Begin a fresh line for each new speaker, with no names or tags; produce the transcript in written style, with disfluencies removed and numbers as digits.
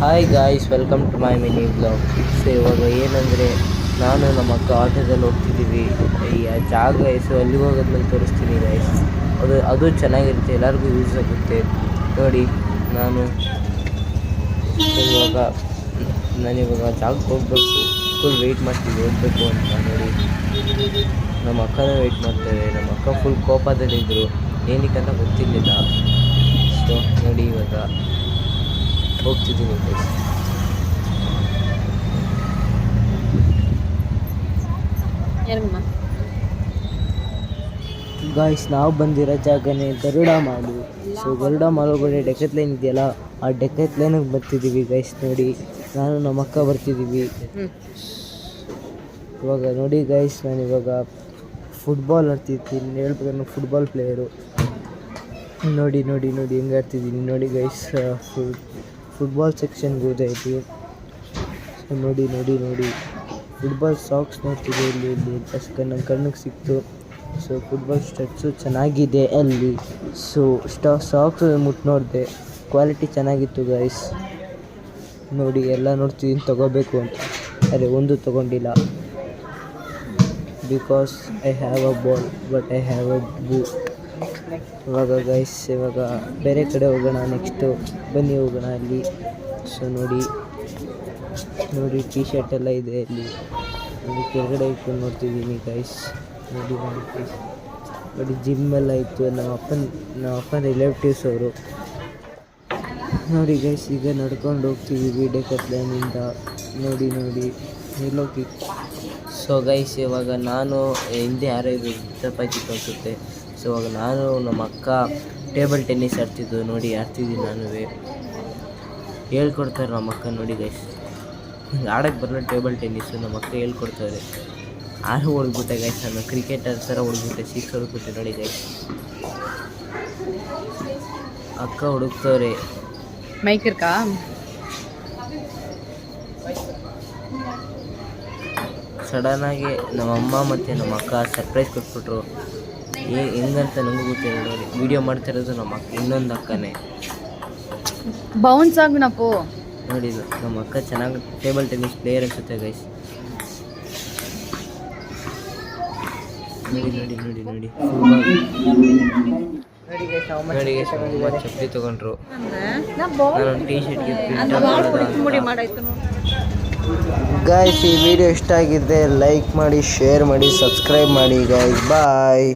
Hi guys, welcome to my mini blog. So ಇವಾಗ ಏನಂದರೆ, ನಾನು ನಮ್ಮ ಅಕ್ಕ ಆಟೋದಲ್ಲಿ ಹೋಗ್ತಿದ್ದೀವಿ. ಈ ಜಾಗ ಹೆಸರು ಅಲ್ಲಿಗೆ ಹೋಗೋದ್ಮೇಲೆ ತೋರಿಸ್ತೀನಿ ಗಾಯ್ಸ್. ಅದು ಚೆನ್ನಾಗಿರುತ್ತೆ, ಎಲ್ಲರಿಗೂ ಯೂಸ್ ಆಗುತ್ತೆ. ನೋಡಿ, ನಾನಿವಾಗ ಜಾಗಕ್ಕೆ ಹೋಗ್ಬೇಕು. ಫುಲ್ ವೆಯ್ಟ್ ಮಾಡ್ತೀವಿ ಹೋಗಬೇಕು ಅಂತ. ನೋಡಿ, ನಮ್ಮ ಅಕ್ಕನೂ ವೆಯ್ಟ್ ಮಾಡ್ತಾರೆ. ನಮ್ಮ ಅಕ್ಕ ಫುಲ್ ಕೋಪದಲ್ಲಿದ್ದರು, ಏನಕ್ಕಂತ ಗೊತ್ತಿರಲಿಲ್ಲ. ಸೊ ನೋಡಿ, ಇವಾಗ ಹೋಗ್ತಿದ್ದೀನಿ ಗೈಸ್. ಗಾಯ್ಸ್, ನಾವು ಬಂದಿರೋ ಜಾಗನೇ ಗರುಡ ಮಾಲು. ಸೊ ಗರುಡ ಮಾಲ್ ಒಳಗಡೆ ಡೆಕತ್ಲೈನ್ ಇದೆಯಲ್ಲ, ಆ ಡೆಕತ್ಲೈನಿಗೆ ಬರ್ತಿದ್ದೀವಿ ಗೈಸ್. ನೋಡಿ, ನಾನು ನಮ್ಮ ಅಕ್ಕ ಬರ್ತಿದ್ದೀವಿ. ಇವಾಗ ನೋಡಿ ಗೈಸ್, ನಾನಿವಾಗ ಫುಟ್ಬಾಲ್ ಆಡ್ತಿದ್ದೀನಿ. ಹೇಳ್ಬೇಕಂದ್ರೆ ಫುಟ್ಬಾಲ್ ಪ್ಲೇಯರು. ನೋಡಿ ನೋಡಿ ನೋಡಿ ಹೆಂಗೆ ಆಡ್ತಿದ್ದೀನಿ ನೋಡಿ ಗೈಸ್. ಫುಟ್ಬಾಲ್ ಸೆಕ್ಷನ್ಗೆ ಹೋದಾಯಿತು. ಸೊ ನೋಡಿ ನೋಡಿ ನೋಡಿ ಫುಟ್ಬಾಲ್ ಸಾಕ್ಸ್ ನೋಡ್ತಿದ್ದೆ ಇಲ್ಲಿ ನನ್ನ ಕಣ್ಣಿಗೆ ಸಿಕ್ತು. ಸೊ ಫುಟ್ಬಾಲ್ ಸ್ಟಡ್ಸು ಚೆನ್ನಾಗಿದೆ ಅಲ್ಲಿ. ಸೊ ಸಾಕ್ಸ್ ಮುಟ್ಟು ನೋಡಿದೆ, ಕ್ವಾಲಿಟಿ ಚೆನ್ನಾಗಿತ್ತು ಗೈಸ್. ನೋಡಿ, ಎಲ್ಲ ನೋಡ್ತಿದ್ದೀನಿ ತೊಗೋಬೇಕು ಅಂತ. ಅರೆ, ಒಂದು ತೊಗೊಂಡಿಲ್ಲ, because I have a ball but I have a boo. ಇವಾಗ ಗೈಸ್, ಇವಾಗ ಬೇರೆ ಕಡೆ ಹೋಗೋಣ. ನೆಕ್ಸ್ಟು ಬನ್ನಿ ಹೋಗೋಣ ಅಲ್ಲಿ. ಸೊ ನೋಡಿ ನೋಡಿ ಟೀ ಶರ್ಟ್ ಎಲ್ಲ ಇದೆ ಅಲ್ಲಿ. ಕೆಳಗಡೆ ಇಟ್ಕೊಂಡು ನೋಡ್ತಿದ್ದೀನಿ ಗೈಸ್. ನೋಡಿ ನೋಡಿ ಜಿಮ್ ಎಲ್ಲ ಇತ್ತು. ನಮ್ಮ ಅಪ್ಪನ ರಿಲೇಟಿವ್ಸ್ ಅವರು. ನೋಡಿ ಗೈಸ್, ಈಗ ನಡ್ಕೊಂಡು ಹೋಗ್ತಿದ್ದೀವಿ ಡೆಕತ್ಲೈನಿಂದ. ನೋಡಿ ನೋಡಿ ಎಲ್ಲೋಗಿ. ಸೊ ಗೈಸ್, ಇವಾಗ ನಾನು ಹಿಂದೆ ಯಾರೋ ತಪ್ಪಾಯ್ತಿತ್ತು ಅನಿಸುತ್ತೆ. ಸೊ ಇವಾಗ ನಾನು ನಮ್ಮ ಅಕ್ಕ ಟೇಬಲ್ ಟೆನ್ನಿಸ್ ಆಡ್ತಿದ್ದು. ನೋಡಿ, ಆಡ್ತಿದ್ದೀನಿ ನಾನು. ಹೇಳ್ಕೊಡ್ತಾರೆ ನಮ್ಮ ಅಕ್ಕ. ನೋಡಿ ಗೈಸ್, ಆಡೋಕ್ಕೆ ಬರಲ್ಲ ಟೇಬಲ್ ಟೆನ್ನಿಸು, ನಮ್ಮ ಅಕ್ಕ ಹೇಳ್ಕೊಡ್ತಾರೆ. ಆರು ಹೊಡೆದ್ಬಿಟ್ಟೆ ಗೈಸ್, ನಾನು ಕ್ರಿಕೆಟರ್ ಥರ ಹೊಡೆದ್ಬಿಟ್ಟೆ, 6 ಹೊಡೆದ್ಬಿಟ್ಟೆ. ನೋಡಿ ಗೈಸ್, ಅಕ್ಕ ಹುಡುಕ್ತವ್ರೆ.
ಮೈಕರ್ಕಾ
ಸಡನ್ನಾಗಿ ನಮ್ಮಮ್ಮ ಮತ್ತು ನಮ್ಮ ಅಕ್ಕ ಸರ್ಪ್ರೈಸ್ ಕೊಟ್ಬಿಟ್ರು. ಹೆಂಗಂತ ನನಗೂ ಗೊತ್ತಿಲ್ಲ. ನೋಡಿ, ವೀಡಿಯೋ ಮಾಡ್ತಿರೋದು ನಮ್ಮ ಅಕ್ಕ, ಇನ್ನೊಂದು ಅಕ್ಕನೇ.
ಬೌನ್ಸ್ ಆಗ್ನಪ್ಪು.
ನೋಡಿ, ನಮ್ಮ ಅಕ್ಕ ಚೆನ್ನಾಗಿ ಟೇಬಲ್ ಟೆನ್ನಿಸ್ ಪ್ಲೇಯರ್ ಅನ್ಸುತ್ತೆ ಗೈಸ್. ನೋಡಿ ನೋಡಿ ನೋಡಿ ನೋಡಿ ನೋಡಿ ಗೈಸ್, ಚಪ್ಪಲಿ ತೊಗೊಂಡ್ರು. ನಾನು ಟೀ ಶರ್ಟ್ಗೆ ಗಾಯ್ಸ್, ಈ ವಿಡಿಯೋ ಇಷ್ಟ ಆಗಿದ್ದರೆ ಲೈಕ್ ಮಾಡಿ, ಶೇರ್ ಮಾಡಿ, ಸಬ್ಸ್ಕ್ರೈಬ್ ಮಾಡಿ ಗಾಯ್ಸ್. ಬಾಯ್.